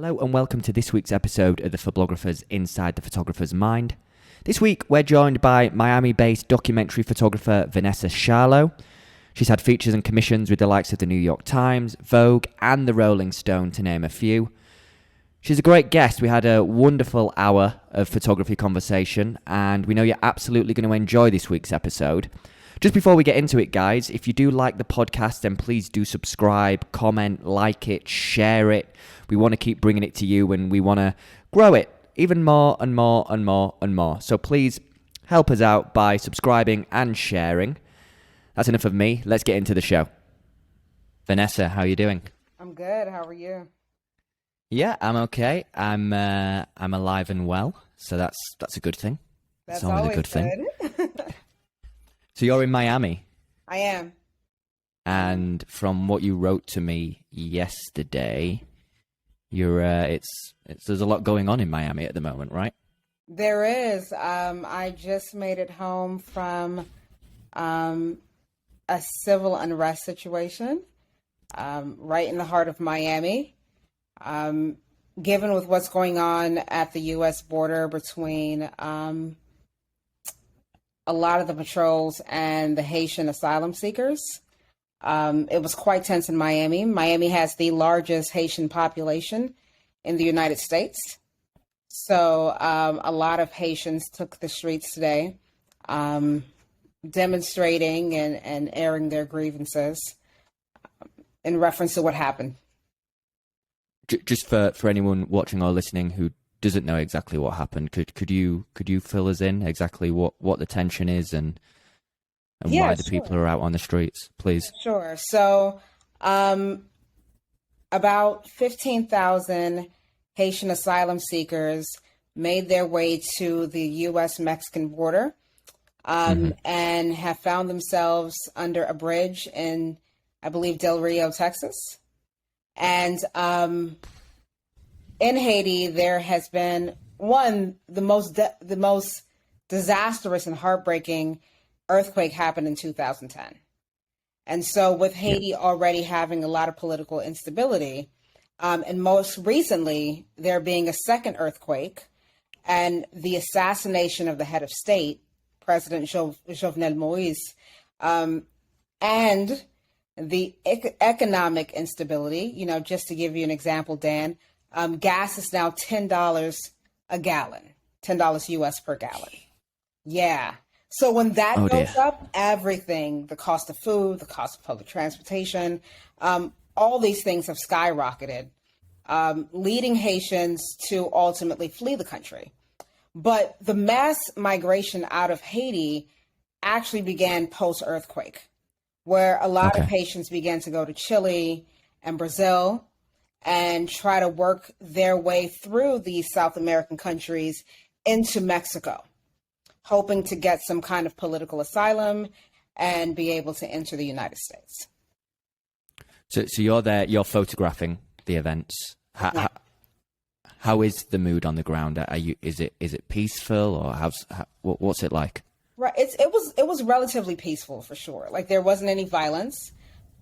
Hello and welcome to this week's episode of the Phoblographer's Inside the Photographer's Mind. This week we're joined by Miami-based documentary photographer Vanessa Charlot. She's had features and commissions with the likes of the New York Times, Vogue and the Rolling Stone, to name a few. She's a great guest. We had a wonderful hour of photography conversation and we know you're absolutely going to enjoy this week's episode. Just before we get into it, guys, if you do like the podcast, then please do subscribe, comment, like it, share it. We want to keep bringing it to you and we want to grow it even more and more and more and more. So please help us out by subscribing and sharing. That's enough of me. Let's get into the show. Vanessa, how are you doing? I'm good. How are you? Yeah, I'm okay. I'm alive and well, so that's a good thing. That's always always a good thing. good. So you're in Miami, I am. and from what you wrote to me yesterday, you're there's a lot going on in Miami at the moment, right? There is. I just made it home from a civil unrest situation right in the heart of Miami. Given with what's going on at the U.S. border between a lot of the patrols and the Haitian asylum seekers, it was quite tense in Miami. Miami has the largest Haitian population in the United States. So a lot of Haitians took the streets today, demonstrating and airing their grievances in reference to what happened. Just for anyone watching or listening who doesn't know exactly what happened, could you fill us in exactly what the tension is and Yeah, why the sure. people are out on the streets, please? Sure. So about 15,000 Haitian asylum seekers made their way to the U.S.-Mexican border and have found themselves under a bridge in, I believe, Del Rio, Texas. And in Haiti, there has been the most disastrous and heartbreaking earthquake happened in 2010. And so with Haiti already having a lot of political instability, and most recently there being a second earthquake and the assassination of the head of state, President Jovenel Moise, and the economic instability, just to give you an example, Dan, gas is now $10 a gallon, $10 US per gallon. Yeah. So when that goes up, everything, the cost of food, the cost of public transportation, all these things have skyrocketed, leading Haitians to ultimately flee the country. But the mass migration out of Haiti actually began post-earthquake, where a lot of Haitians began to go to Chile and Brazil and try to work their way through these South American countries into Mexico, hoping to get some kind of political asylum and be able to enter the United States. So you're there, you're photographing the events. How is the mood on the ground? Is it peaceful, or what's it like? Right. It was relatively peaceful, for sure. Like, there wasn't any violence.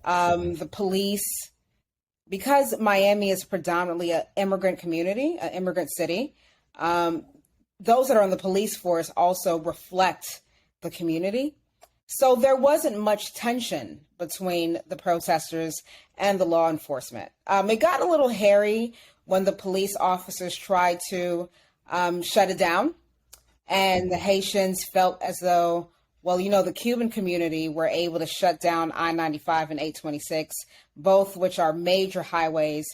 The police, because Miami is predominantly an immigrant community, an immigrant city, those that are on the police force also reflect the community. So there wasn't much tension between the protesters and the law enforcement. It got a little hairy when the police officers tried to shut it down. And the Haitians felt as though, the Cuban community were able to shut down I-95 and 826, both which are major highways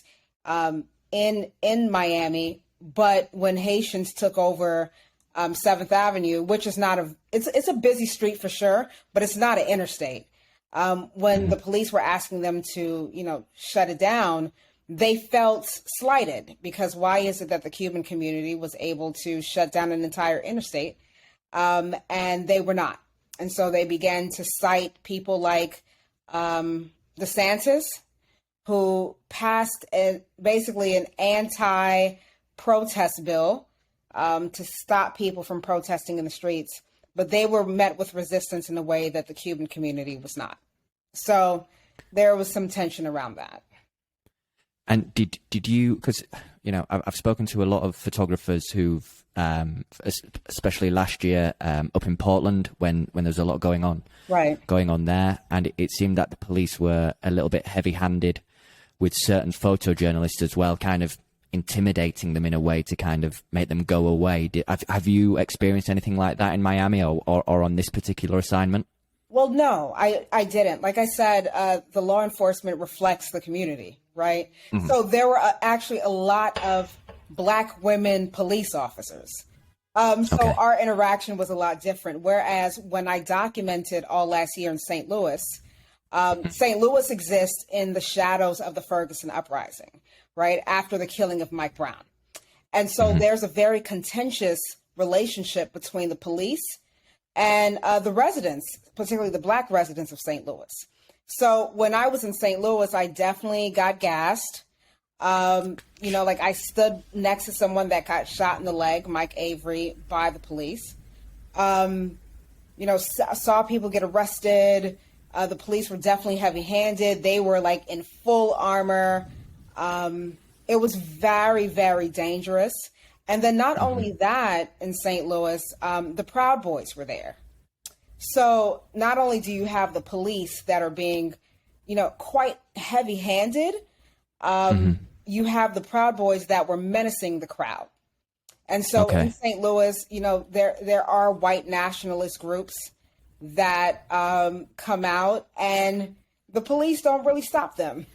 in Miami. But when Haitians took over 7th Avenue, which is it's a busy street for sure, but it's not an interstate. When the police were asking them to, shut it down, they felt slighted, because why is it that the Cuban community was able to shut down an entire interstate and they were not? And so they began to cite people like DeSantis, who passed basically an anti-protest bill to stop people from protesting in the streets, but they were met with resistance in a way that the Cuban community was not. So there was some tension around that. And did you, because I've spoken to a lot of photographers who've, especially last year, up in Portland when there was a lot going on there, and it seemed that the police were a little bit heavy-handed with certain photojournalists as well, kind of intimidating them in a way to kind of make them go away. Have you experienced anything like that in Miami or on this particular assignment? Well, no, I didn't. Like I said, the law enforcement reflects the community, right? Mm-hmm. So there were actually a lot of Black women police officers. So our interaction was a lot different. Whereas when I documented all last year in St. Louis, St. Louis exists in the shadows of the Ferguson uprising, right? After the killing of Mike Brown. And so there's a very contentious relationship between the police and the residents, particularly the Black residents of St. Louis. So when I was in St. Louis, I definitely got gassed. Like I stood next to someone that got shot in the leg, Mike Avery, by the police. Saw people get arrested. The police were definitely heavy-handed. They were like in full armor. It was very, very dangerous. And then not only that, in St. Louis, the Proud Boys were there. So not only do you have the police that are being, quite heavy-handed, you have the Proud Boys that were menacing the crowd. And so in St. Louis, there are white nationalist groups that come out, and the police don't really stop them.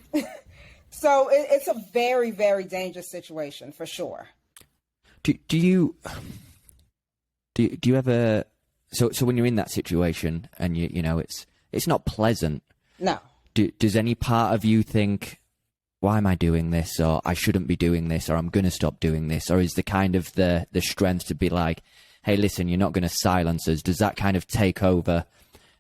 So it's a very, very dangerous situation for sure. Do you ever, so when you're in that situation and it's not pleasant. No. Does any part of you think, why am I doing this? Or I shouldn't be doing this, or I'm going to stop doing this? Or is the kind of the strength to be like, hey, listen, you're not going to silence us? Does that kind of take over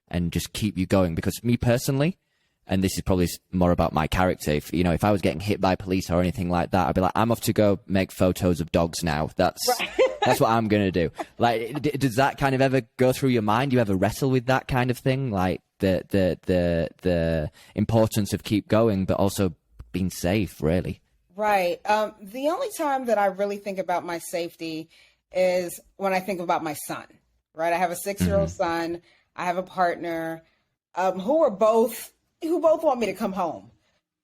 and just keep you going? Because me personally, and this is probably more about my character, if I was getting hit by police or anything like that, I'd be like, I'm off to go make photos of dogs now. That's what I'm going to do. Like, does that kind of ever go through your mind? Do you ever wrestle with that kind of thing? Like the importance of keep going, but also being safe, really? Right. The only time that I really think about my safety is when I think about my son, right? I have a 6-year-old son. I have a partner who both want me to come home.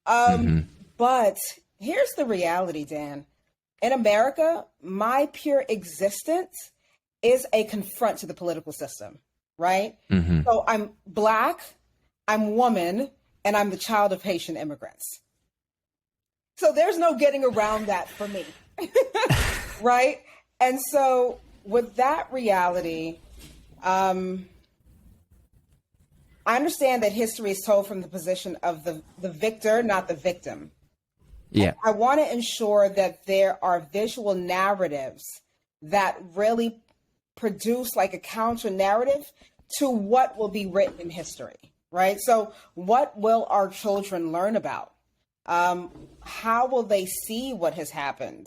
But here's the reality, Dan. In America, my pure existence is a confront to the political system, right? So I'm Black, I'm woman, and I'm the child of Haitian immigrants. So there's no getting around that for me, right? And so with that reality, I understand that history is told from the position of the victor, not the victim. Yeah. And I want to ensure that there are visual narratives that really produce like a counter narrative to what will be written in history, right? So what will our children learn about? How will they see what has happened?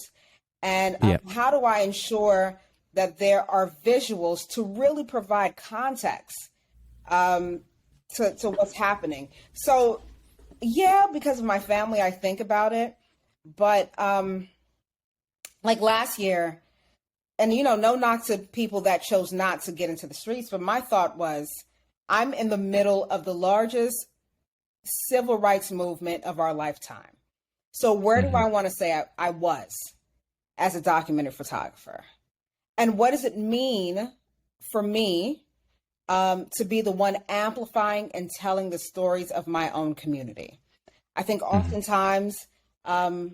And how do I ensure that there are visuals to really provide context to what's happening? So, because of my family, I think about it. But like last year, and, no knock to people that chose not to get into the streets, but my thought was, I'm in the middle of the largest civil rights movement of our lifetime. So where do I want to say I was as a documentary photographer? And what does it mean for me to be the one amplifying and telling the stories of my own community? I think oftentimes, and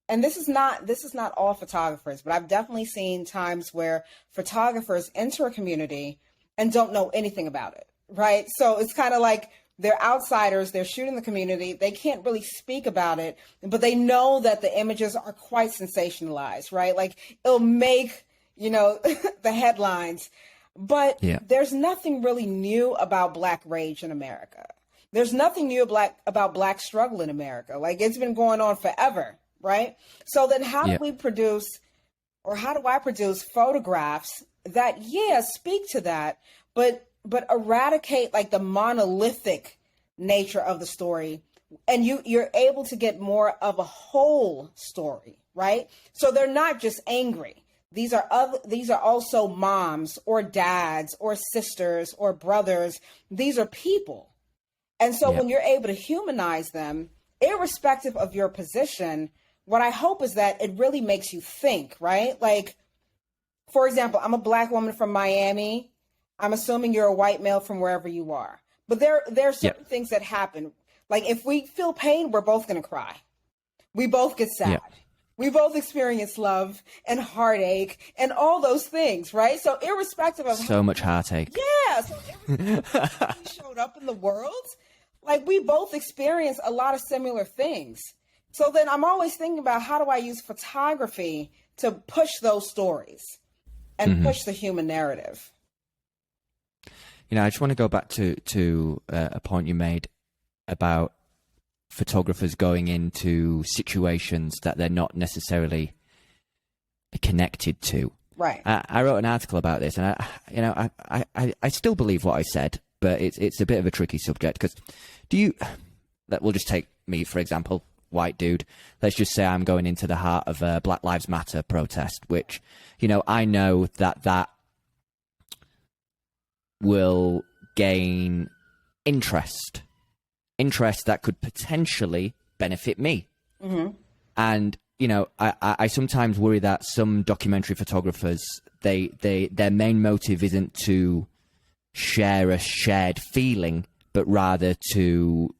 this is not all photographers, but I've definitely seen times where photographers enter a community and don't know anything about it, right? So it's kind of like they're outsiders, they're shooting the community, they can't really speak about it, but they know that the images are quite sensationalized, right? Like it'll make, the headlines, but there's nothing really new about Black rage in America. There's nothing new about Black struggle in America. Like it's been going on forever, right? So then how do we produce, or how do I produce photographs that, speak to that, but eradicate like the monolithic nature of the story, and you're able to get more of a whole story, right? So they're not just angry. These are also moms or dads or sisters or brothers. These are people. And so when you're able to humanize them, irrespective of your position, what I hope is that it really makes you think, right? Like, for example, I'm a Black woman from Miami. I'm assuming you're a white male from wherever you are. But there are certain things that happen. Like, if we feel pain, we're both going to cry. We both get sad. We both experience love and heartache and all those things, right? So irrespective of so much heartache. Yeah. So irrespective of how we showed up in the world, like, we both experience a lot of similar things. So then I'm always thinking about, how do I use photography to push those stories and push the human narrative? You know, I just want to go back to a point you made about photographers going into situations that they're not necessarily connected to. Right. I wrote an article about this, and I still believe what I said, but it's a bit of a tricky subject, because we'll just take me, for example, white dude. Let's just say I'm going into the heart of a Black Lives Matter protest, which, you know, I know that will gain interest that could potentially benefit me. And, you know, I sometimes worry that some documentary photographers, their main motive isn't to share a shared feeling, but rather to,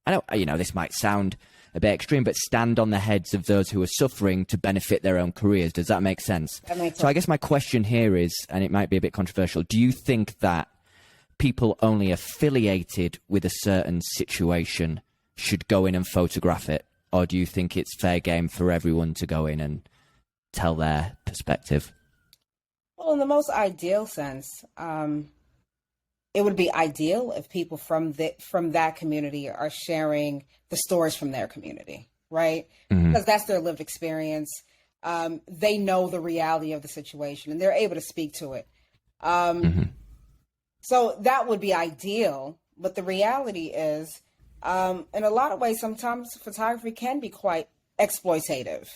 this might sound a bit extreme, but stand on the heads of those who are suffering to benefit their own careers. Does that make sense? That makes sense. So I guess my question here is, and it might be a bit controversial, do you think that people only affiliated with a certain situation should go in and photograph it? Or do you think it's fair game for everyone to go in and tell their perspective? Well, in the most ideal sense, it would be ideal if people from that community are sharing the stories from their community, right? Because that's their lived experience. They know the reality of the situation and they're able to speak to it. So that would be ideal. But the reality is, in a lot of ways, sometimes photography can be quite exploitative.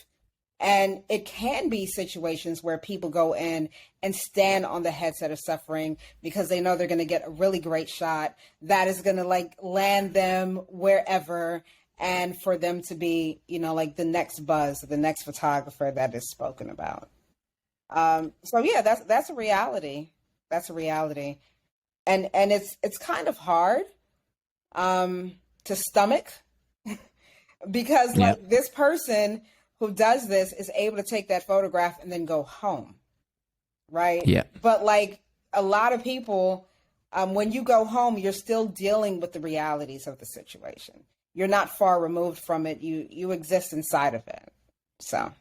And it can be situations where people go in and stand on the heads that are suffering because they know they're going to get a really great shot that is going to, like, land them wherever, and for them to be, you know, like the next buzz, the next photographer that is spoken about. So yeah, that's a reality. That's a reality. And it's kind of hard to stomach because like this person who does this is able to take that photograph and then go home, right? Yeah. But like a lot of people, when you go home, you're still dealing with the realities of the situation. You're not far removed from it. You exist inside of it. So.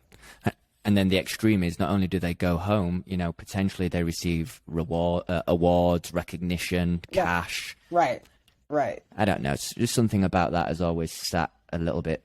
And then the extreme is, not only do they go home, you know, potentially they receive awards, recognition, cash. Right. I don't know. It's just something about that has always sat a little bit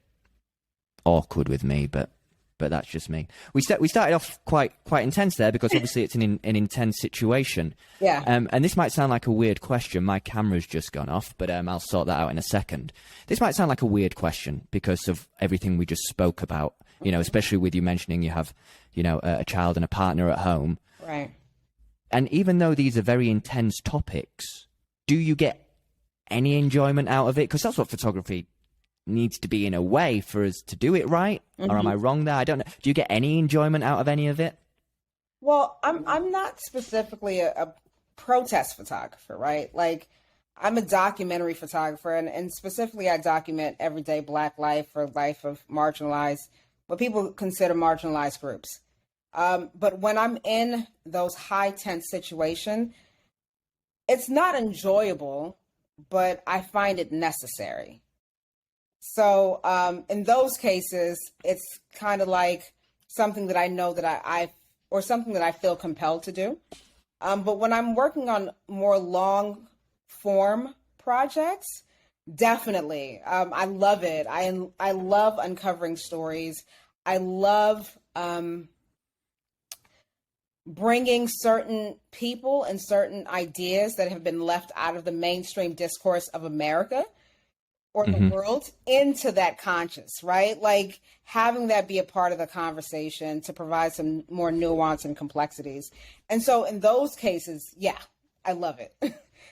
awkward with me, but that's just me. We started off quite intense there because obviously it's an intense situation. Yeah. And this might sound like a weird question. My camera's just gone off, but I'll sort that out in a second. This might sound like a weird question because of everything we just spoke about. You know, especially with you mentioning you have, you know, a child and a partner at home. Right. And even though these are very intense topics, do you get any enjoyment out of it? Because that's what photography needs to be in a way for us to do it right. Or am I wrong there? I don't know. Do you get any enjoyment out of any of it? Well, I'm not specifically a protest photographer, right? Like, I'm a documentary photographer, and specifically I document everyday Black life or life of marginalized, what people consider marginalized groups. But when I'm in those high tense situations, it's not enjoyable, but I find it necessary. So in those cases, it's kind of like something that I know that or something that I feel compelled to do. But when I'm working on more long form projects, definitely. I love it. I love uncovering stories. I love bringing certain people and certain ideas that have been left out of the mainstream discourse of America or the world into that conscious, right? Like having that be a part of the conversation to provide some more nuance and complexities. And so in those cases, yeah, I love it.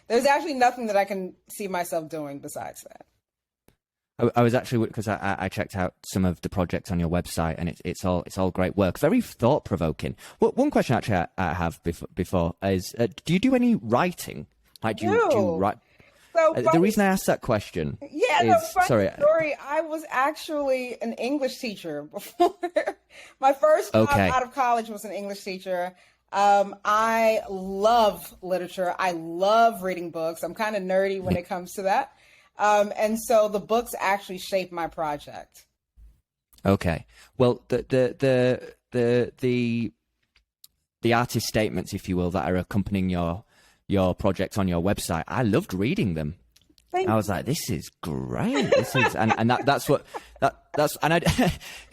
There's actually nothing that I can see myself doing besides that. I was actually, because I checked out some of the projects on your website, and it's all great work, very thought provoking. Well, one question actually I have before is, do you do any writing? Like, do you write? So The reason I asked that question, funny story. I was actually an English teacher before. My first job out of college was an English teacher. I love literature. I love reading books. I'm kind of nerdy when it comes to that. And so the books actually shaped my project. Okay. Well, the artist statements, if you will, that are accompanying your project on your website, I loved reading them. I was like, this is great. This is, and that's and I,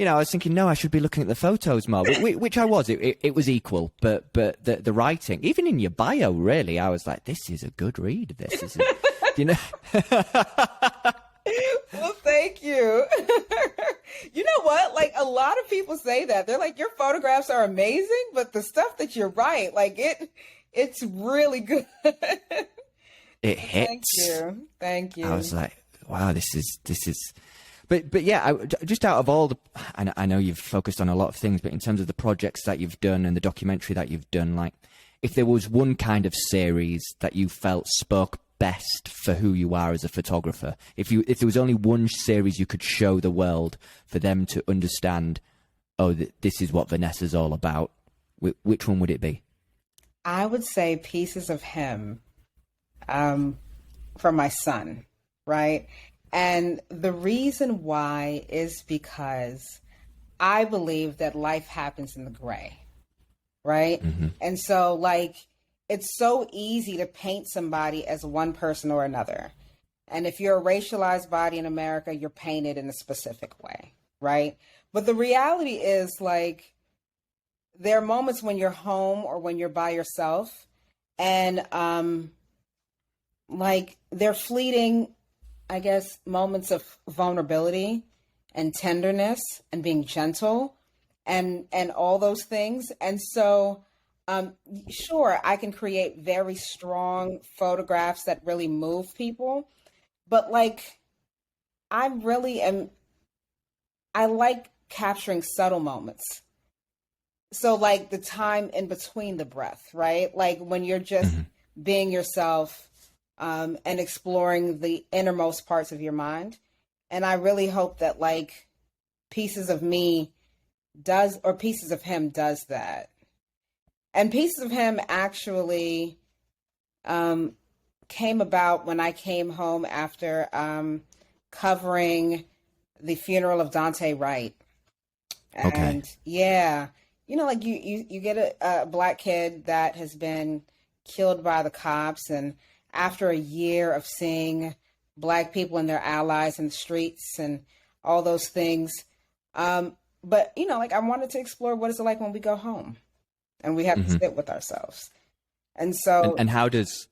I was thinking, no, I should be looking at the photos more, which I was. It was equal, but the writing, even in your bio, really, I was like, this is a good read. This is, Well, thank you. You know what? Like a lot of people say that they're like, your photographs are amazing, but the stuff that you write, like it's really good. It hits. Thank you. I was like, wow, this is, but yeah, just out of all the, I know you've focused on a lot of things, but in terms of the projects that you've done and the documentary that you've done, like if there was one kind of series that you felt spoke best for who you are as a photographer, if there was only one series you could show the world for them to understand, oh, this is what Vanessa's all about, which one would it be? I would say Pieces of Him. For my son, right? And the reason why is because I believe that life happens in the gray, right? And so like, it's so easy to paint somebody as one person or another. And if you're a racialized body in America, you're painted in a specific way, right? But the reality is like, there are moments when you're home or when you're by yourself and, like they're fleeting, I guess, moments of vulnerability and tenderness and being gentle and all those things. And so, sure, I can create very strong photographs that really move people, but like, I like capturing subtle moments. So like the time in between the breath, right? Like when you're just being yourself, and exploring the innermost parts of your mind. And I really hope that like Pieces of Me does, or Pieces of Him does that. And Pieces of Him actually came about when I came home after covering the funeral of Dante Wright. And yeah, like you get a Black kid that has been killed by the cops, and after a year of seeing Black people and their allies in the streets and all those things. But, like I wanted to explore what it's like when we go home and we have to sit with ourselves. And so. And how does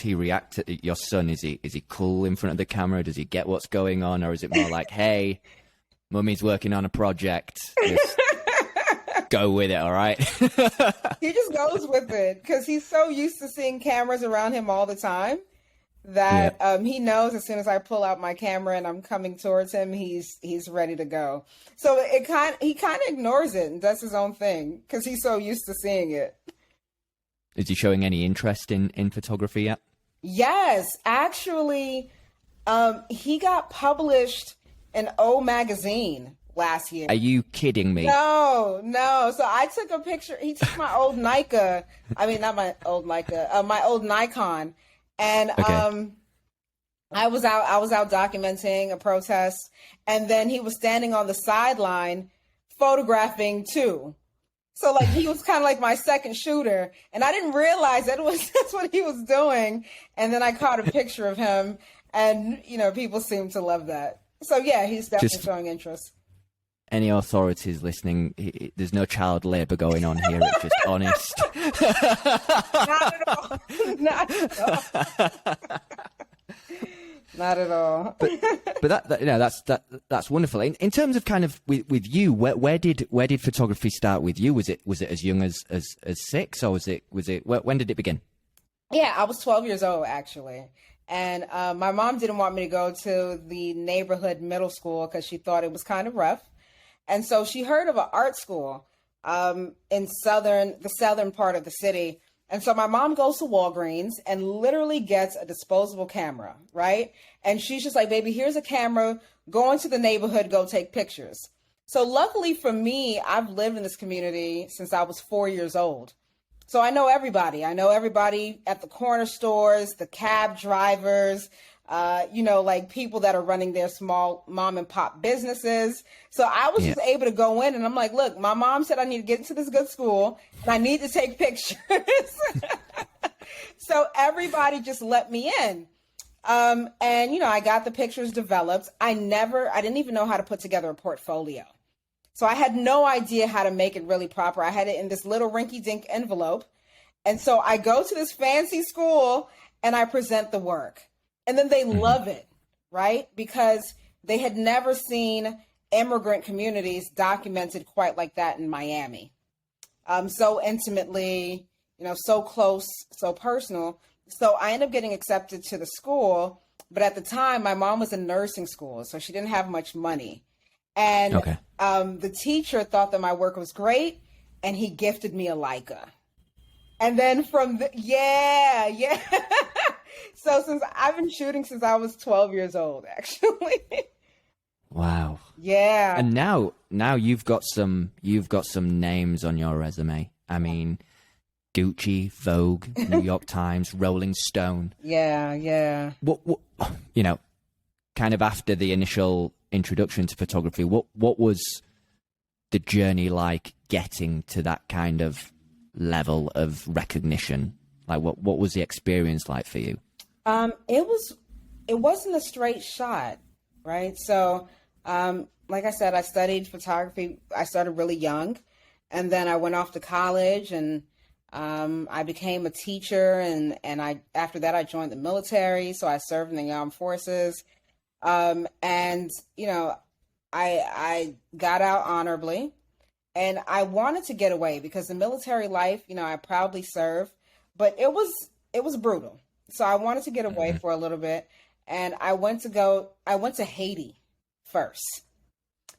he react to your son? Is he cool in front of the camera? Does he get what's going on? Or is it more like, hey, Mummy's working on a project. Just go with it, all right? He just goes with it because he's so used to seeing cameras around him all the time that he knows as soon as I pull out my camera and I'm coming towards him, he's ready to go. So he kind of ignores it and does his own thing because he's so used to seeing it. Is he showing any interest in photography yet? Yes, actually, he got published in O magazine last year. Are you kidding me? No. So I took a picture. He took my old Leica. I mean, not my old Leica, my old Nikon. And I was out documenting a protest. And then he was standing on the sideline photographing too. So like he was kind of like my second shooter. And I didn't realize that's what he was doing. And then I caught a picture of him and, people seem to love that. So yeah, he's definitely showing interest. Any authorities listening, there's no child labour going on here. It's just honest. Not at all. Not at all. Not at all. But that's wonderful. In terms of kind of with you, where did photography start with you? Was it as young as 6, or was it when did it begin? Yeah, I was 12 years old actually. And my mom didn't want me to go to the neighborhood middle school because she thought it was kind of rough. And so she heard of an art school in the southern part of the city. And so my mom goes to Walgreens and literally gets a disposable camera, right? And she's just like, baby, here's a camera, go into the neighborhood, go take pictures. So luckily for me, I've lived in this community since I was 4 years old. So I know everybody. I know everybody at the corner stores, the cab drivers, like people that are running their small mom and pop businesses. So I was just able to go in and I'm like, look, my mom said I need to get into this good school and I need to take pictures. So everybody just let me in. And, I got the pictures developed. I didn't even know how to put together a portfolio. So I had no idea how to make it really proper. I had it in this little rinky-dink envelope. And so I go to this fancy school and I present the work. And then they love it, right? Because they had never seen immigrant communities documented quite like that in Miami. So intimately, so close, so personal. So I ended up getting accepted to the school. But at the time, my mom was in nursing school, so she didn't have much money. And the teacher thought that my work was great, and he gifted me a Leica. And then so since I've been shooting since I was 12 years old, actually. Wow. Yeah. And now you've got some names on your resume. I mean, Gucci, Vogue, New York Times, Rolling Stone. Yeah. What kind of after the initial introduction to photography, what was the journey like getting to that kind of level of recognition? Like what was the experience like for you? It wasn't a straight shot, right? So like I said, I studied photography. I started really young, and then I went off to college and I became a teacher, and after that I joined the military, so I served in the armed forces. I got out honorably, and I wanted to get away because the military life, I proudly served, but it was brutal. So I wanted to get away for a little bit, and I went to Haiti first,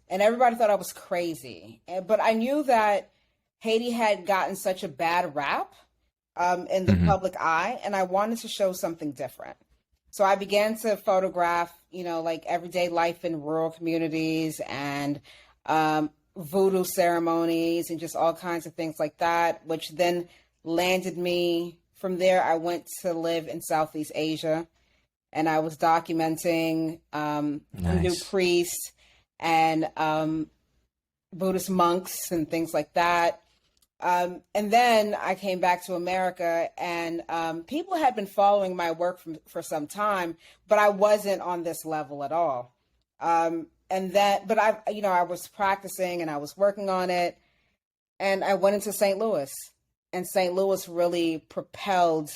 and everybody thought I was crazy. But I knew that Haiti had gotten such a bad rap in the public eye, and I wanted to show something different. So I began to photograph, like everyday life in rural communities and voodoo ceremonies and just all kinds of things like that, which then landed me. From there, I went to live in Southeast Asia, and I was documenting Hindu priests and Buddhist monks and things like that. And then I came back to America, and people had been following my work for some time, but I wasn't on this level at all. But I was practicing and I was working on it, and I went into St. Louis, and St. Louis really propelled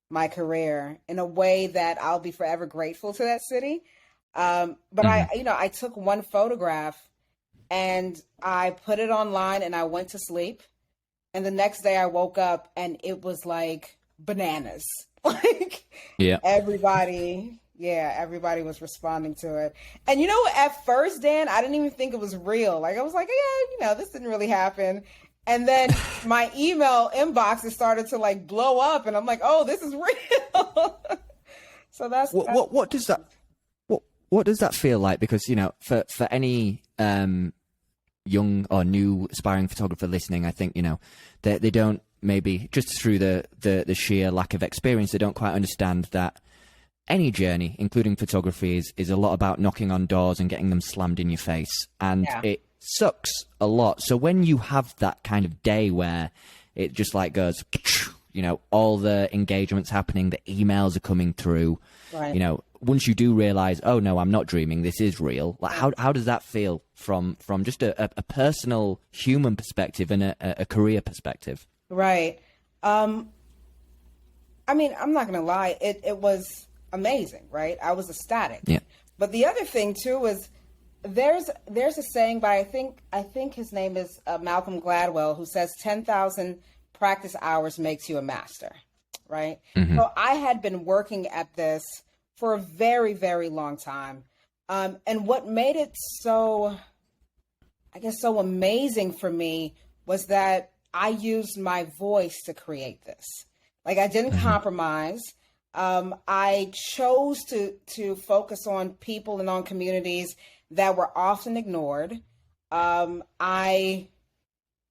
my career in a way that I'll be forever grateful to that city. I took one photograph and I put it online and I went to sleep. And the next day I woke up and it was like bananas. Everybody was responding to it. And at first, Dan, I didn't even think it was real. Like I was like, this didn't really happen. And then my email inboxes started to like blow up, and I'm like, oh, this is real. So that's what does that feel like? Because for any young or new aspiring photographer listening, I think they don't, maybe just through the sheer lack of experience, they don't quite understand that any journey, including photography, is a lot about knocking on doors and getting them slammed in your face, and it sucks a lot. So when you have that kind of day where it just like goes, all the engagements happening, the emails are coming through, right. Once you do realize, oh no, I'm not dreaming, this is real. Like how does that feel from just a personal human perspective and a career perspective? Right. I'm not gonna lie, it was amazing, right? I was ecstatic. Yeah. But the other thing too is there's a saying by I think his name is Malcolm Gladwell, who says 10,000 practice hours makes you a master, right? So I had been working at this for a very, very long time. And what made it so, I guess, so amazing for me was that I used my voice to create this. Like, I didn't compromise. I chose to focus on people and on communities that were often ignored. I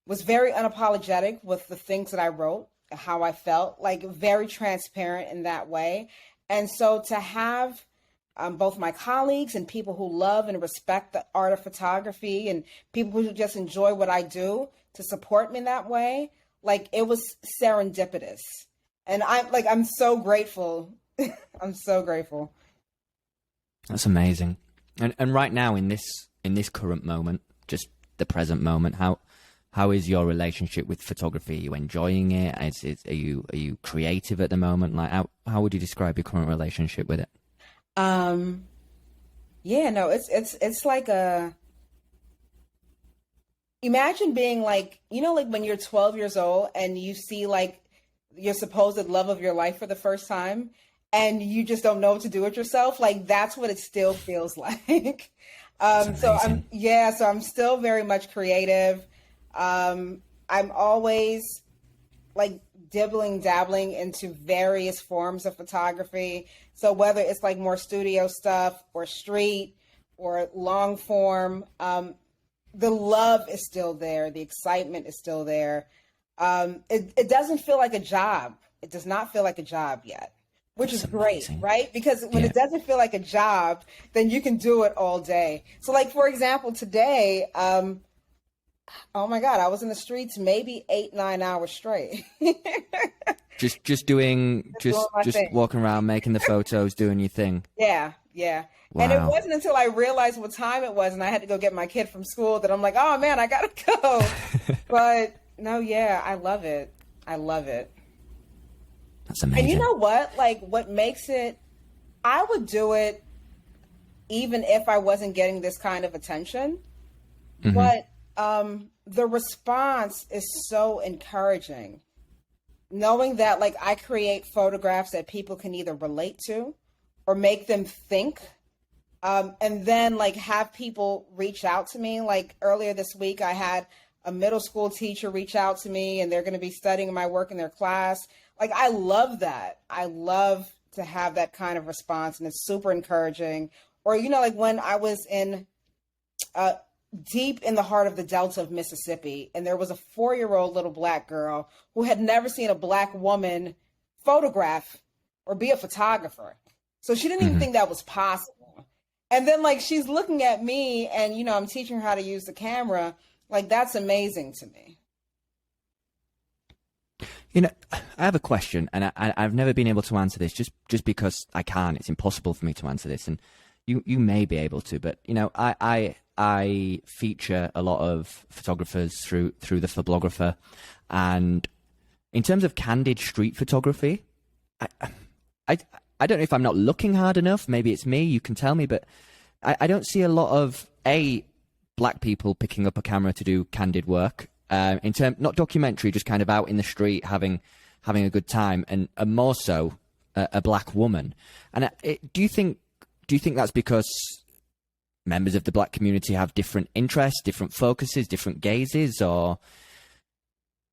was very unapologetic with the things that I wrote, how I felt, like very transparent in that way. And so to have both my colleagues and people who love and respect the art of photography and people who just enjoy what I do to support me in that way, like it was serendipitous. And I'm so grateful. I'm so grateful. That's amazing. And right now in this current moment, just the present moment, how is your relationship with photography? Are you enjoying it? Are you creative at the moment? Like how would you describe your current relationship with it? Yeah, no, it's like imagine being like, like when you're 12 years old and you see like your supposed love of your life for the first time and you just don't know what to do with yourself. Like that's what it still feels like. So I'm still very much creative. I'm always like dabbling into various forms of photography. So whether it's like more studio stuff or street or long form, the love is still there. The excitement is still there. It doesn't feel like a job. It does not feel like a job yet, which is great, right? Because when it doesn't feel like a job, then you can do it all day. So like, for example, today, oh my God, I was in the streets maybe 8-9 hours straight. just walking around, making the photos, doing your thing. Yeah. Wow. And it wasn't until I realized what time it was and I had to go get my kid from school that I'm like, oh man, I gotta go. But no, yeah, I love it. That's amazing. And you know what? Like what makes it, I would do it even if I wasn't getting this kind of attention. But the response is so encouraging. Knowing that like I create photographs that people can either relate to or make them think. And then like have people reach out to me. Like earlier this week, I had a middle school teacher reach out to me and they're going to be studying my work in their class. Like, I love that. I love to have that kind of response and it's super encouraging. Or, like when I was in deep in the heart of the Delta of Mississippi and there was a 4-year-old little Black girl who had never seen a Black woman photograph or be a photographer. So she didn't even think that was possible. And then like she's looking at me and, I'm teaching her how to use the camera. Like that's amazing to me. I have a question and I've never been able to answer this just because I can't. It's impossible for me to answer this. And you may be able to, but, I feature a lot of photographers through the Phoblographer. And in terms of candid street photography, I don't know if I'm not looking hard enough. Maybe it's me. You can tell me, but I don't see a lot of Black people picking up a camera to do candid work. Not documentary, just kind of out in the street having a good time, and more so a Black woman. And do you think that's because members of the Black community have different interests, different focuses, different gazes, or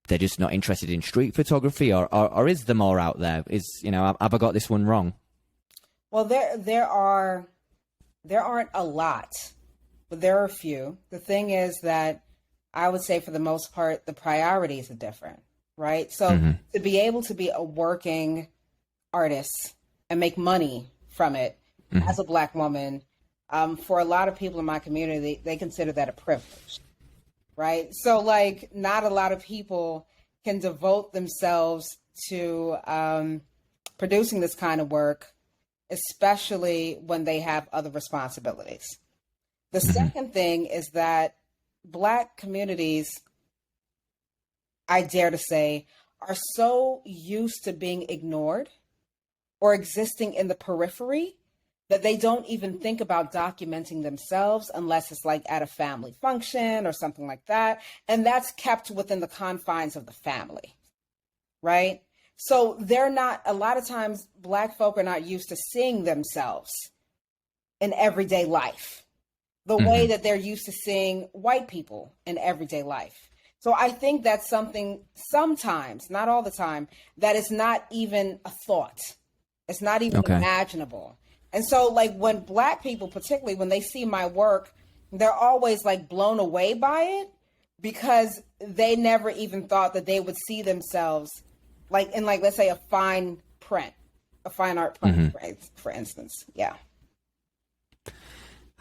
they're just not interested in street photography, or is there more out there? Have I got this one wrong? Well, there aren't a lot, but there are a few. The thing is that I would say for the most part, the priorities are different, right? So to be able to be a working artist and make money from it as a Black woman, for a lot of people in my community, they consider that a privilege, right? So like not a lot of people can devote themselves to producing this kind of work, especially when they have other responsibilities. The second thing is that Black communities, I dare to say, are so used to being ignored or existing in the periphery that they don't even think about documenting themselves unless it's like at a family function or something like that. And that's kept within the confines of the family, right? So they're not, a lot of times Black folk are not used to seeing themselves in everyday life the way that they're used to seeing white people in everyday life. So I think that's something sometimes, not all the time, that is not even a thought. It's not even imaginable. And so like when Black people, particularly when they see my work, they're always like blown away by it because they never even thought that they would see themselves like in like, let's say a fine print, a fine art print, for instance. Yeah.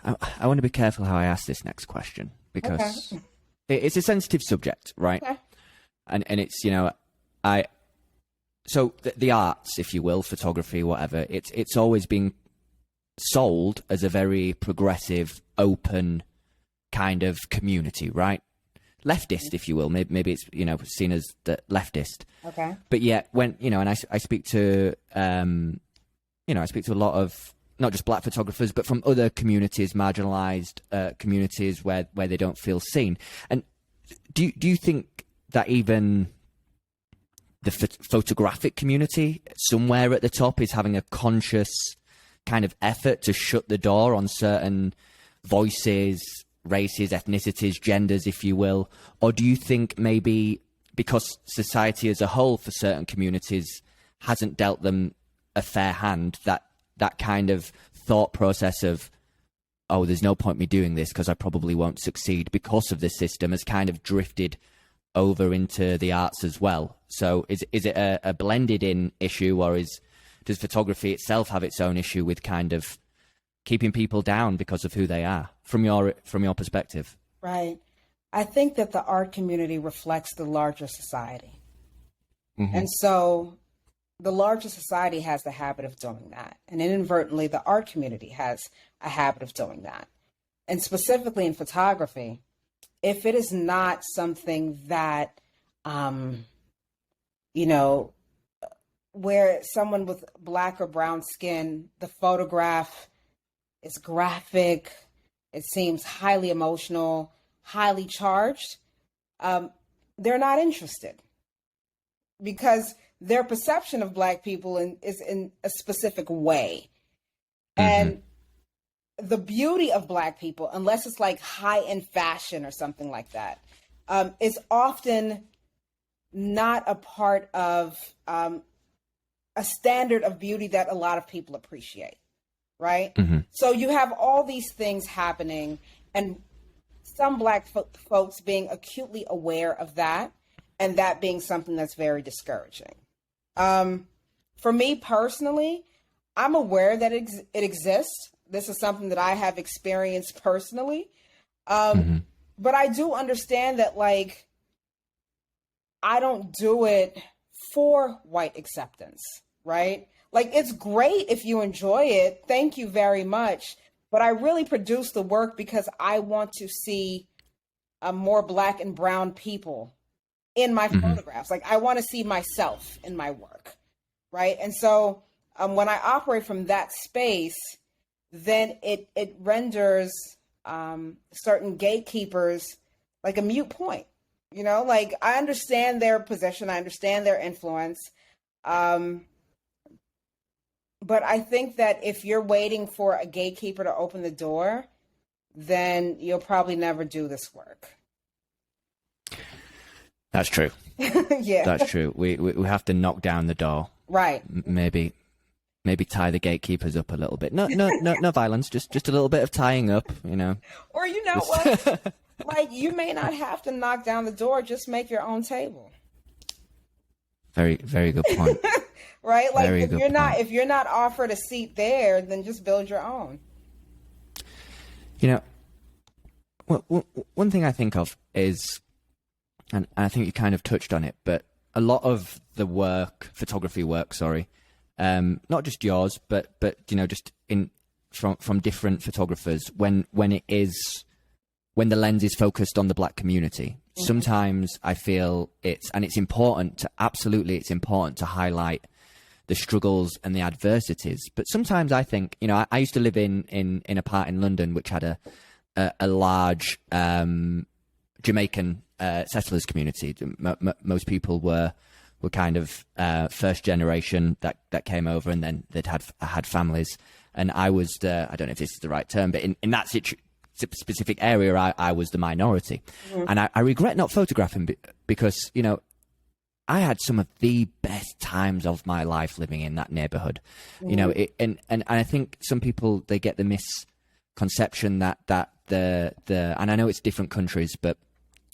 I want to be careful how I ask this next question because it's a sensitive subject, right? Okay. And it's, you know, so the arts, if you will, photography, whatever, it's always been sold as a very progressive, open kind of community, right? Leftist, if you will. Maybe it's, you know, seen as the leftist. Okay. But yet when, you know, and I speak to, you know, I speak to a lot of, not just Black photographers, but from other communities, marginalized communities where they don't feel seen. And do you think that even the photographic community somewhere at the top is having a conscious kind of effort to shut the door on certain voices, races, ethnicities, genders, if you will? Or do you think maybe because society as a whole for certain communities hasn't dealt them a fair hand, that kind of thought process of, oh, there's no point me doing this because I probably won't succeed because of this system has kind of drifted over into the arts as well? So is it a blended in issue, or does photography itself have its own issue with kind of keeping people down because of who they are from your perspective? Right. I think that the art community reflects the larger society. And so the larger society has the habit of doing that. And inadvertently, the art community has a habit of doing that. And specifically in photography, if it is not something that, you know, where someone with Black or brown skin, the photograph is graphic, it seems highly emotional, highly charged, they're not interested because their perception of Black people is in a specific way. And the beauty of Black people, unless it's like high-end fashion or something like that, is often not a part of a standard of beauty that a lot of people appreciate, right? So you have all these things happening and some Black folks being acutely aware of that, and that being something that's very discouraging. For me personally, I'm aware that it exists. This is something that I have experienced personally. But I do understand that, like, I don't do it for white acceptance, right? Like, it's great if you enjoy it. Thank you very much. But I really produce the work because I want to see more Black and brown people in my photographs. Like, I want to see myself in my work, right? And so when I operate from that space, then it renders certain gatekeepers like a mute point. You know, like, I understand their position, I understand their influence. But I think that if you're waiting for a gatekeeper to open the door, then you'll probably never do this work. That's true. Yeah, that's true. We have to knock down the door. Right. Maybe tie the gatekeepers up a little bit. No violence. Just a little bit of tying up. You know. Or you know what? Like, you may not have to knock down the door. Just make your own table. Very, very good point. Right? Like, if you're not offered a seat there, then just build your own. You know, one thing I think of is, and I think you kind of touched on it, but a lot of the photography work, not just yours, but you know, just from different photographers, when the lens is focused on the Black community, sometimes I feel it's important to highlight the struggles and the adversities. But sometimes I think, you know, I used to live in a part in London which had a large Jamaican settlers community. Most people were kind of first generation that came over, and then they'd had families. And I was I don't know if this is the right term, but in that specific area, I was the minority. Mm-hmm. And I regret not photographing because, you know, I had some of the best times of my life living in that neighborhood. Mm-hmm. You know, and I think some people, they get the misconception that the and I know it's different countries, but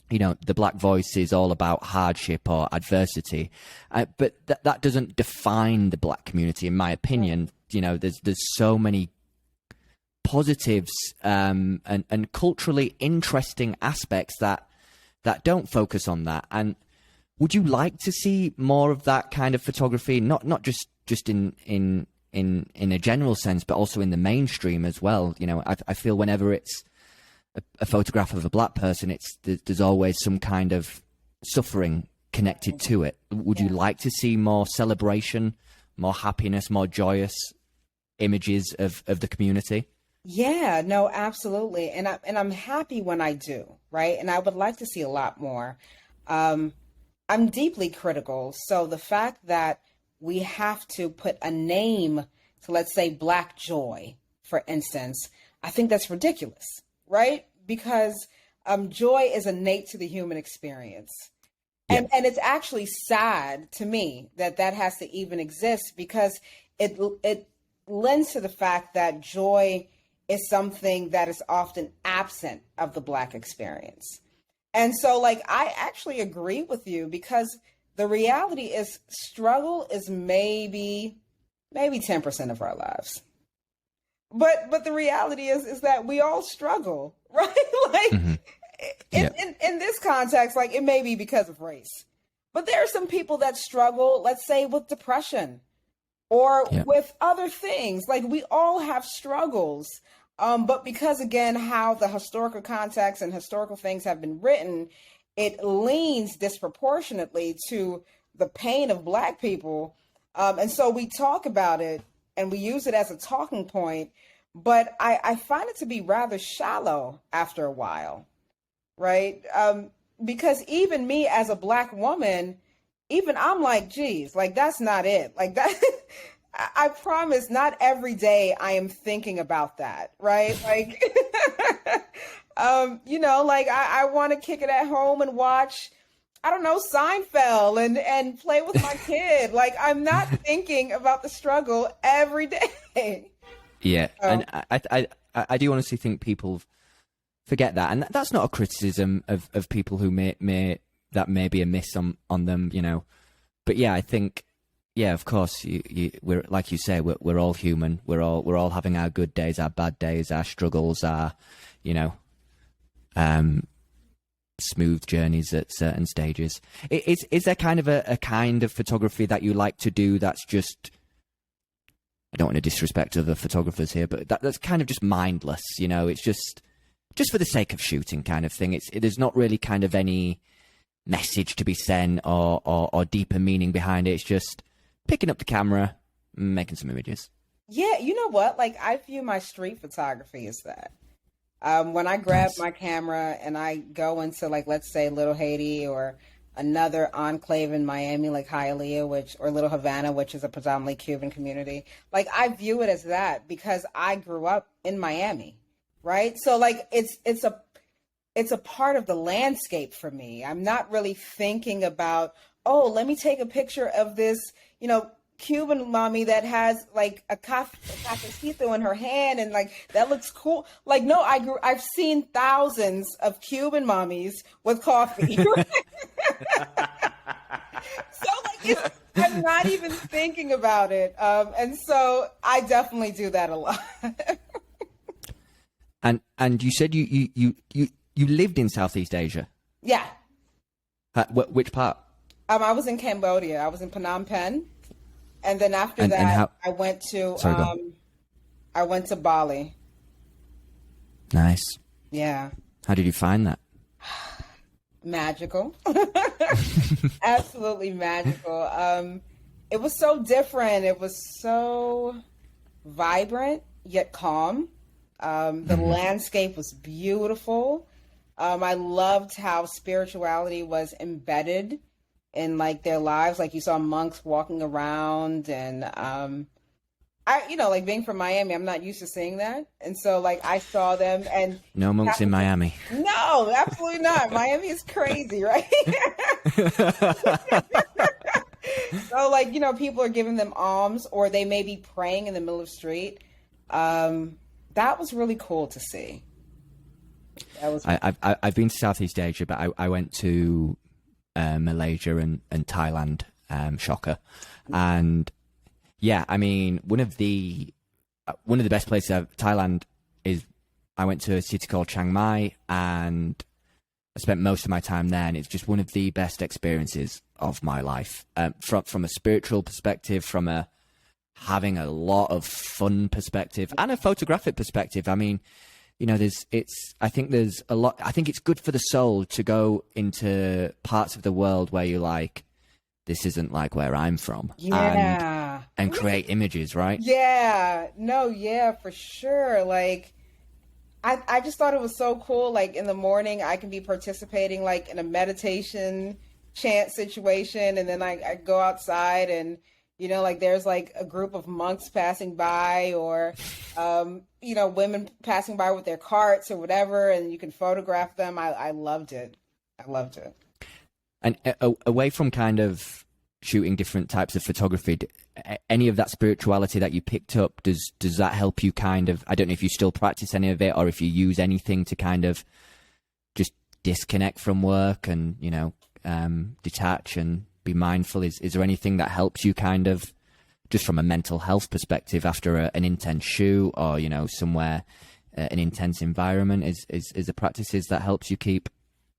you know, the Black voice is all about hardship or adversity, but that doesn't define the Black community, in my opinion. You know, there's so many positives and culturally interesting aspects that don't focus on that. And would you like to see more of that kind of photography, not just in a general sense, but also in the mainstream as well? You know, I feel whenever it's a photograph of a Black person, there's always some kind of suffering connected to it. Would you like to see more celebration, more happiness, more joyous images of the community? Yeah, no, absolutely. And I'm happy when I do, right? And I would like to see a lot more. I'm deeply critical. So the fact that we have to put a name to, let's say, Black joy, for instance, I think that's ridiculous, right? Because joy is innate to the human experience. And it's actually sad to me that has to even exist, because it lends to the fact that joy is something that is often absent of the Black experience. And so, like, I actually agree with you, because the reality is struggle is maybe 10% of our lives. But the reality is that we all struggle, right? Like, mm-hmm. in this context, like, it may be because of race. But there are some people that struggle, let's say, with depression or with other things. Like, we all have struggles. But because, again, how the historical context and historical things have been written, it leans disproportionately to the pain of Black people. And so we talk about it and we use it as a talking point, but I find it to be rather shallow after a while, right? Because even me as a Black woman, even I'm like, geez, like, that's not it. Like, that, I promise not every day I am thinking about that, right? Like, you know, like, I want to kick it at home and watch, I don't know, Seinfeld and play with my kid. Like, I'm not thinking about the struggle every day. Yeah. And I do honestly think people forget that. And that's not a criticism of people who may that may be a miss on them, you know. But yeah, I think, yeah, of course, we're, like you say, we're all human. We're all having our good days, our bad days, our struggles, our, you know, smooth journeys at certain stages. Is there kind of a kind of photography that you like to do that's just, I don't want to disrespect other photographers here, but that's kind of just mindless, you know? It's just for the sake of shooting kind of thing. There's not really kind of any message to be sent or deeper meaning behind it. It's just picking up the camera, making some images. Yeah, you know what? Like, I view my street photography as that. When I grab my camera and I go into, like, let's say Little Haiti or another enclave in Miami, like Hialeah, or Little Havana, which is a predominantly Cuban community, like, I view it as that because I grew up in Miami, right? So, like, it's a part of the landscape for me. I'm not really thinking about, oh, let me take a picture of this, you know, Cuban mommy that has like a cafecito in her hand and like that looks cool. Like, no, I've seen thousands of Cuban mommies with coffee. So like, I'm not even thinking about it. And so I definitely do that a lot. And you said you lived in Southeast Asia? Yeah. Which part? I was in Cambodia. I was in Phnom Penh. And then after that, I went to Bali. Nice. Yeah. How did you find that? Magical. Absolutely magical. It was so different. It was so vibrant yet calm. The landscape was beautiful. I loved how spirituality was embedded in like their lives. Like you saw monks walking around, and like being from Miami, I'm not used to seeing that. And so like I saw them, and no monks in Miami. No, absolutely not. Miami is crazy, right? So like, people are giving them alms, or they may be praying in the middle of the street. That was really cool to see. I've been to Southeast Asia, but I went to Malaysia and Thailand, shocker. And yeah, I mean, one of the best places Thailand is, I went to a city called Chiang Mai, and I spent most of my time there, and it's just one of the best experiences of my life. From a spiritual perspective, from a having a lot of fun perspective, and a photographic perspective. I mean, I think it's good for the soul to go into parts of the world where you're like, this isn't like where I'm from. Yeah. And create images, right? Yeah. No, yeah, for sure. Like, I just thought it was so cool. Like in the morning, I can be participating like in a meditation chant situation. And then I go outside and, like there's like a group of monks passing by, or, women passing by with their carts or whatever. And you can photograph them. I loved it. I loved it. And away from kind of shooting different types of photography, any of that spirituality that you picked up, does that help you kind of, I don't know if you still practice any of it, or if you use anything to kind of just disconnect from work and, detach and be mindful? Is there anything that helps you kind of, just from a mental health perspective, after an intense shoot, or, somewhere, an intense environment? Is the practices that helps you keep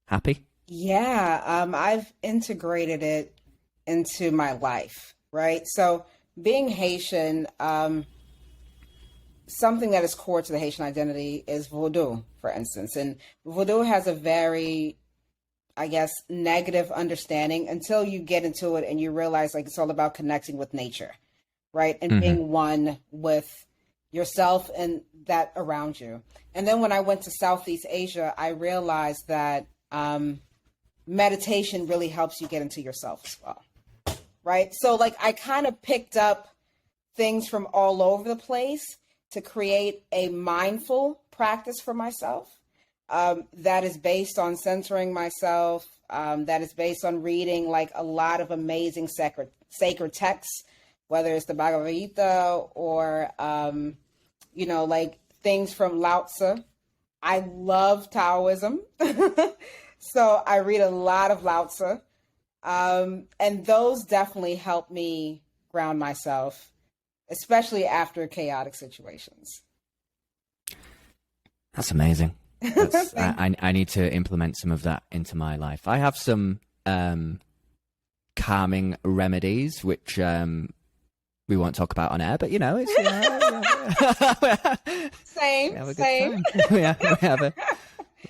happy? Yeah, I've integrated it into my life, right? So being Haitian, something that is core to the Haitian identity is Vodou, for instance. And Vodou has a very, I guess, negative understanding until you get into it and you realize like it's all about connecting with nature, right? And being one with yourself and that around you. And then when I went to Southeast Asia, I realized that meditation really helps you get into yourself as well, right? So like I kind of picked up things from all over the place to create a mindful practice for myself that is based on centering myself, that is based on reading like a lot of amazing sacred texts, whether it's the Bhagavad Gita or, like things from Lao Tzu. I love Taoism. So I read a lot of Lao Tzu, and those definitely help me ground myself, especially after chaotic situations. That's amazing. I need to implement some of that into my life. I have some calming remedies, which we won't talk about on air, but it's same.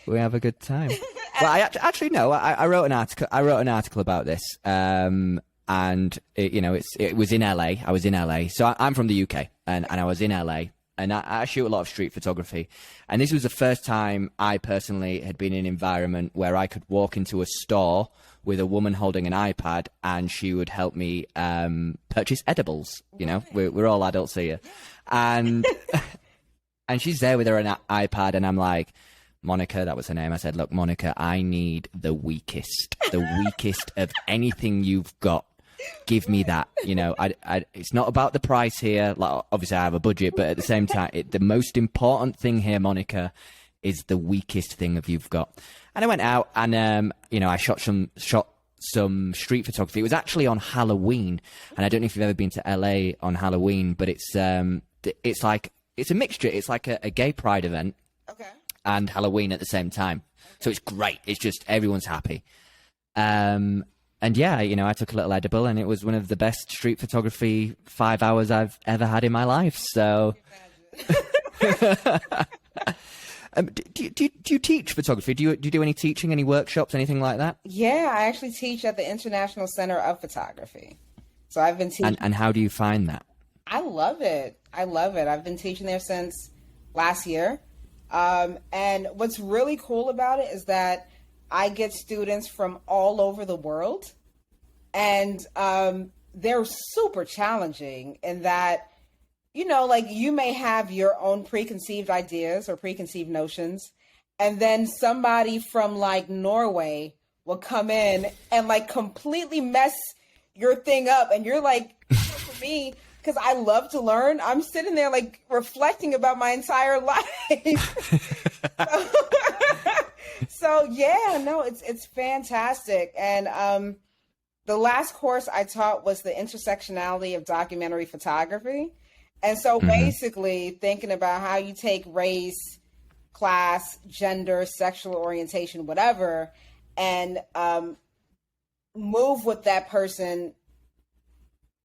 We have a good time. Well, I actually no. I wrote an article. About this, and it was in LA. I was in LA, so I'm from the UK, and I was in LA, and I shoot a lot of street photography, and this was the first time I personally had been in an environment where I could walk into a store with a woman holding an iPad, and she would help me purchase edibles. We're all adults here, and and she's there with her iPad, and I'm like, Monica, that was her name. I said, look, Monica, I need the weakest of anything you've got. Give me that. It's not about the price here. Like, obviously, I have a budget, but at the same time, the most important thing here, Monica, is the weakest thing of you've got. And I went out and, I shot some street photography. It was actually on Halloween. And I don't know if you've ever been to LA on Halloween, but it's a mixture. It's like a gay pride event. Okay. And Halloween at the same time. So it's great. It's just everyone's happy. And yeah, I took a little edible, and it was one of the best street photography 5 hours I've ever had in my life. So do you teach photography? Do you do any teaching, any workshops, anything like that? Yeah, I actually teach at the International Center of Photography. So I've been teaching. And how do you find that? I love it. I love it. I've been teaching there since last year. And what's really cool about it is that I get students from all over the world. And they're super challenging in that, you know, like you may have your own preconceived ideas or preconceived notions. And then somebody from like Norway will come in and like completely mess your thing up. And you're like, for me, because I love to learn, I'm sitting there like reflecting about my entire life. So yeah, no, it's fantastic. And the last course I taught was the intersectionality of documentary photography. And so basically thinking about how you take race, class, gender, sexual orientation, whatever, and move with that person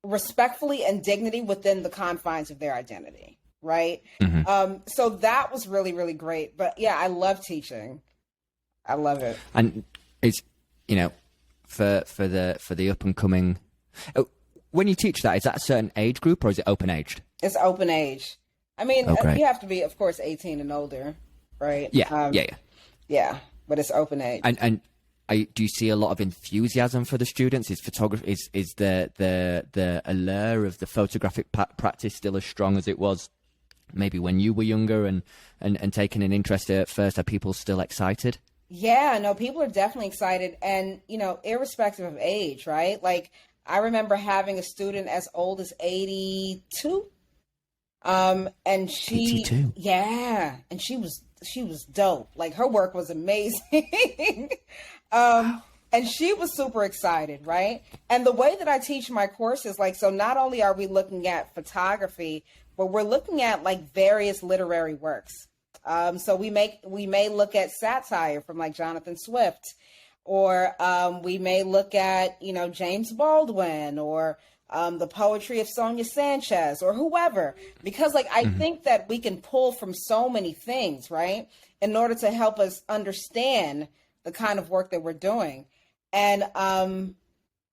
respectfully and dignity within the confines of their identity, right? So that was really, really great. But yeah, I love teaching. I love it. And it's, you know, for the up and coming, when you teach that, is that a certain age group or is it open aged? It's open age. I mean, you have to be, of course, 18 and older, right? Yeah, yeah. But it's open age. And do you see a lot of enthusiasm for the students? Is photography is the allure of the photographic practice still as strong as it was maybe when you were younger and taking an interest at first? Are people still excited? Yeah, no, people are definitely excited. And, you know, irrespective of age, right? Like, I remember having a student as old as 82. And she, 82. Yeah, and she was dope. Like, her work was amazing. And she was super excited, right? And the way that I teach my courses, like, so not only are we looking at photography, but we're looking at like various literary works. So we may look at satire from like Jonathan Swift, or we may look at, you know, James Baldwin, or the poetry of Sonia Sanchez, or whoever, because like I think that we can pull from so many things, right, in order to help us understand the kind of work that we're doing. And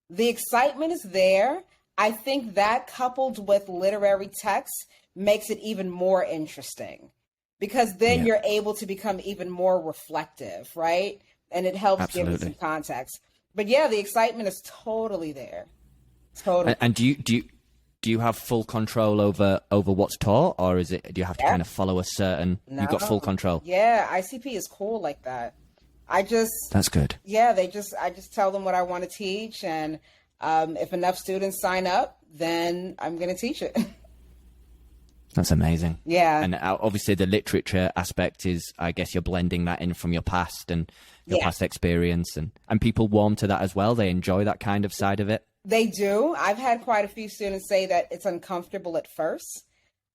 the excitement is there. I think that coupled with literary text makes it even more interesting, because then you're able to become even more reflective, right? And it helps give it some context. But yeah, the excitement is totally there. Totally. And do you have full control over what's taught, or do you have to kind of follow a certain? No. You've got full control. Yeah, ICP is cool like that. That's good. Yeah, I just tell them what I want to teach, and if enough students sign up, then I'm going to teach it. That's amazing. Yeah. And obviously the literature aspect is, I guess you're blending that in from your past and your past experience, and people warm to that as well. They enjoy that kind of side of it. They do. I've had quite a few students say that it's uncomfortable at first.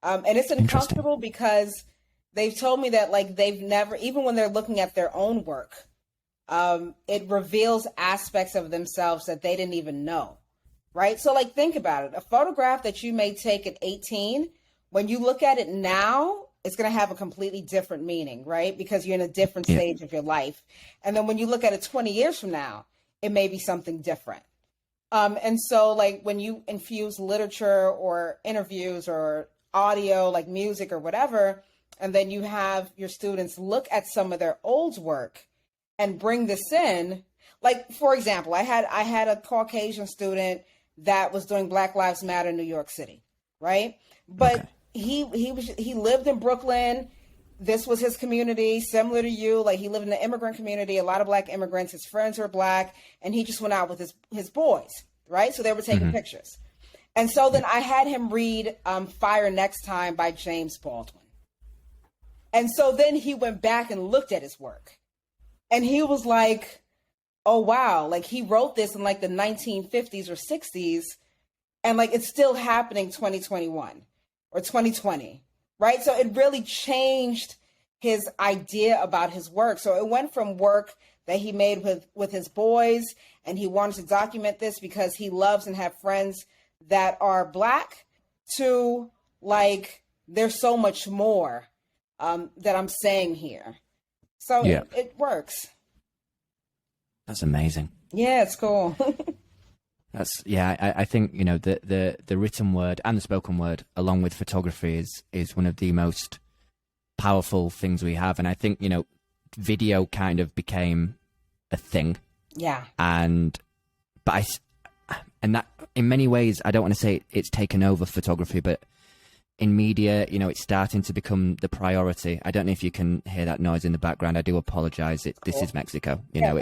And it's uncomfortable because they've told me that like they've never, even when they're looking at their own work, it reveals aspects of themselves that they didn't even know. Right. So like, think about it. A photograph that you may take at 18, when you look at it now, it's going to have a completely different meaning, right? Because you're in a different stage of your life. And then when you look at it 20 years from now, it may be something different. And so like when you infuse literature or interviews or audio, like music or whatever, and then you have your students look at some of their old work and bring this in, like, for example, I had a Caucasian student that was doing Black Lives Matter in New York City, right? But he lived in Brooklyn. This was his community, similar to you. Like, he lived in an immigrant community, a lot of Black immigrants. His friends were Black, and he just went out with his boys, right? So they were taking pictures. And so then I had him read Fire Next Time by James Baldwin. And so then he went back and looked at his work. And he was like, oh, wow. Like, he wrote this in like the 1950s or 60s. And like, it's still happening 2021 or 2020. Right. So it really changed his idea about his work. So it went from work that he made with his boys, and he wanted to document this because he loves and have friends that are Black, to like, there's so much more that I'm saying here. So it works. That's amazing. Yeah, it's cool. I think, you know, the written word and the spoken word, along with photography, is one of the most powerful things we have. And I think, you know, video kind of became a thing. Yeah. And that in many ways, I don't want to say it's taken over photography, but in media, you know, it's starting to become the priority. I don't know if you can hear that noise in the background. I do apologize. This is Mexico. You know,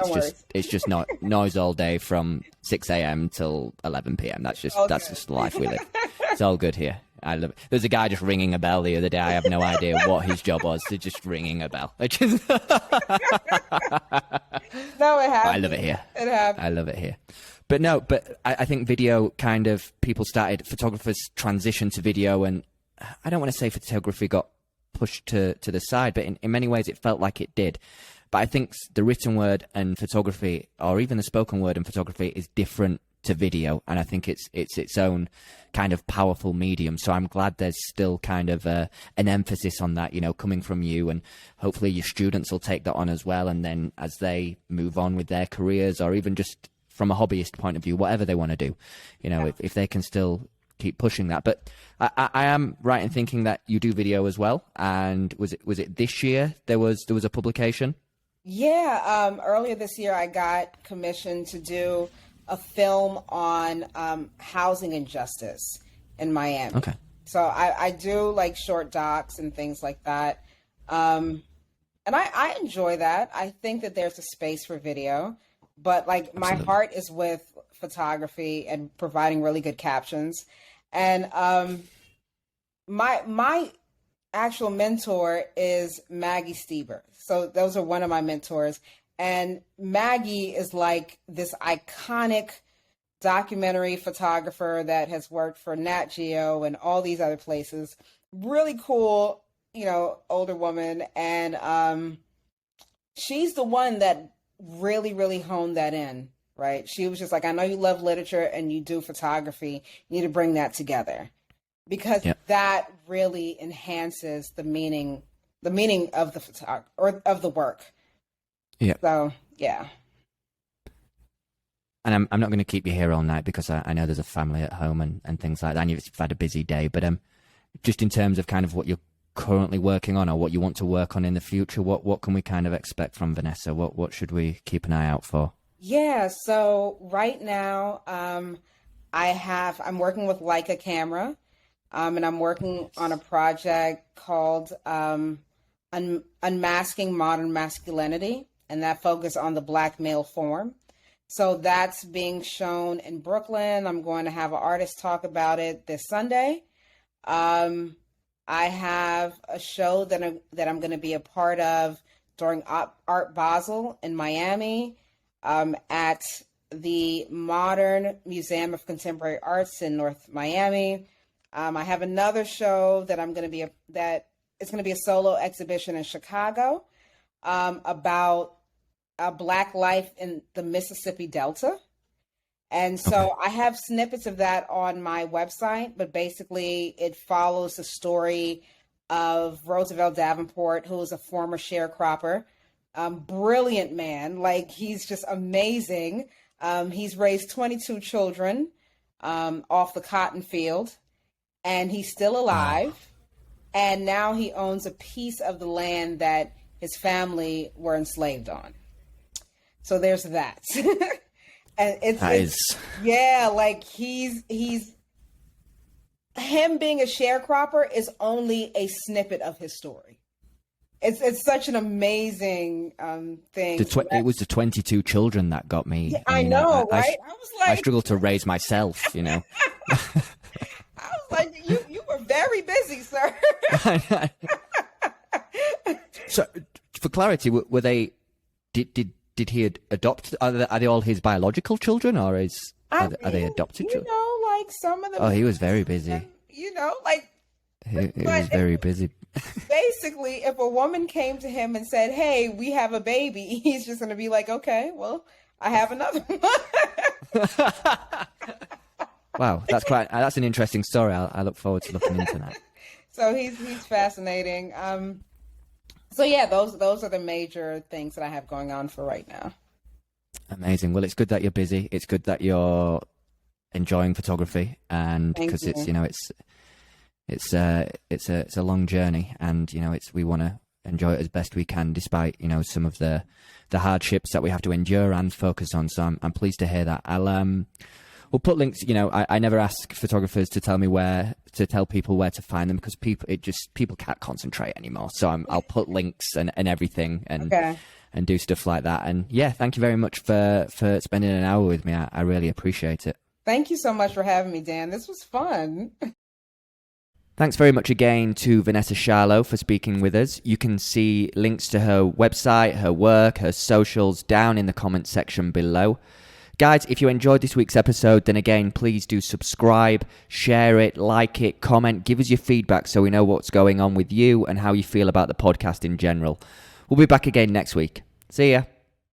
it's just not noise all day from 6 a.m. till 11 p.m. That's just the life we live. It's all good here. I love it. There's a guy just ringing a bell the other day. I have no idea what his job was. They're just ringing a bell. No, it happens. I love it here. It happens. I love it here. But I think video kind of, photographers transitioned to video, and I don't want to say photography got pushed to the side, but in many ways it felt like it did. But I think the written word and photography, or even the spoken word and photography, is different to video, and I think it's its own kind of powerful medium. So I'm glad there's still kind of an emphasis on that, you know, coming from you, and hopefully your students will take that on as well. And then as they move on with their careers, or even just from a hobbyist point of view, whatever they want to do, you know, if they can still keep pushing that. But I am right in thinking that you do video as well. And was it this year there was a publication? Yeah, earlier this year I got commissioned to do a film on housing injustice in Miami. Okay. So I do like short docs and things like that. And I enjoy that. I think that there's a space for video, but like my heart is with photography and providing really good captions. And my actual mentor is Maggie Stieber. So those are one of my mentors. And Maggie is like this iconic documentary photographer that has worked for Nat Geo and all these other places. Really cool, you know, older woman. And she's the one that really, really honed that in, right? She was just like, I know you love literature and you do photography. You need to bring that together, because that really enhances the meaning of the photography or of the work. Yeah. So, yeah. And I'm not going to keep you here all night, because I know there's a family at home and things like that, and you've had a busy day. But just in terms of kind of what you're currently working on, or what you want to work on in the future, what can we kind of expect from Vanessa? What should we keep an eye out for? Yeah. So right now, I'm working with Leica camera, and I'm working on a project called Unmasking Modern Masculinity. And that focus on the Black male form. So that's being shown in Brooklyn. I'm going to have an artist talk about it this Sunday. I have a show that I'm going to be a part of during Art Basel in Miami, at the Modern Museum of Contemporary Arts in North Miami. I have another show that it's going to be a solo exhibition in Chicago, about Black life in the Mississippi Delta. And so I have snippets of that on my website, but basically it follows the story of Roosevelt Davenport, who was a former sharecropper, brilliant man. Like, he's just amazing. He's raised 22 children off the cotton field, and he's still alive. And now he owns a piece of the land that his family were enslaved on. So there's that. And like he's him being a sharecropper is only a snippet of his story. It's such an amazing thing. It was the 22 children that got me. Yeah, I know, right? I was like, I struggled to raise myself, you know. I was like, you were very busy, sir. So, for clarity, were they? Did he adopt? Are they all his biological children, or are they adopted children? You know, like some of them. Oh, he was very busy. You know, like he was very busy. Basically, if a woman came to him and said, "Hey, we have a baby," he's just going to be like, "Okay, well, I have another one." Wow, that's an interesting story. I look forward to looking into that. So he's fascinating. So yeah, those are the major things that I have going on for right now. Amazing. Well, it's good that you're busy. It's good that you're enjoying photography, and Thank because you. it's, you know, it's a long journey, and, you know, we want to enjoy it as best we can, despite, you know, some of the hardships that we have to endure and focus on. So I'm pleased to hear that. We'll put links. You know, I never ask photographers to tell people where to find them, because people can't concentrate anymore. So I'll put links and everything, and Okay. and do stuff like that. And yeah, thank you very much for spending an hour with me. I really appreciate it. Thank you so much for having me, Dan. This was fun. Thanks very much again to Vanessa Charlot for speaking with us. You can see links to her website, her work, her socials down in the comments section below. Guys, if you enjoyed this week's episode, then again, please do subscribe, share it, like it, comment, give us your feedback so we know what's going on with you and how you feel about the podcast in general. We'll be back again next week. See ya.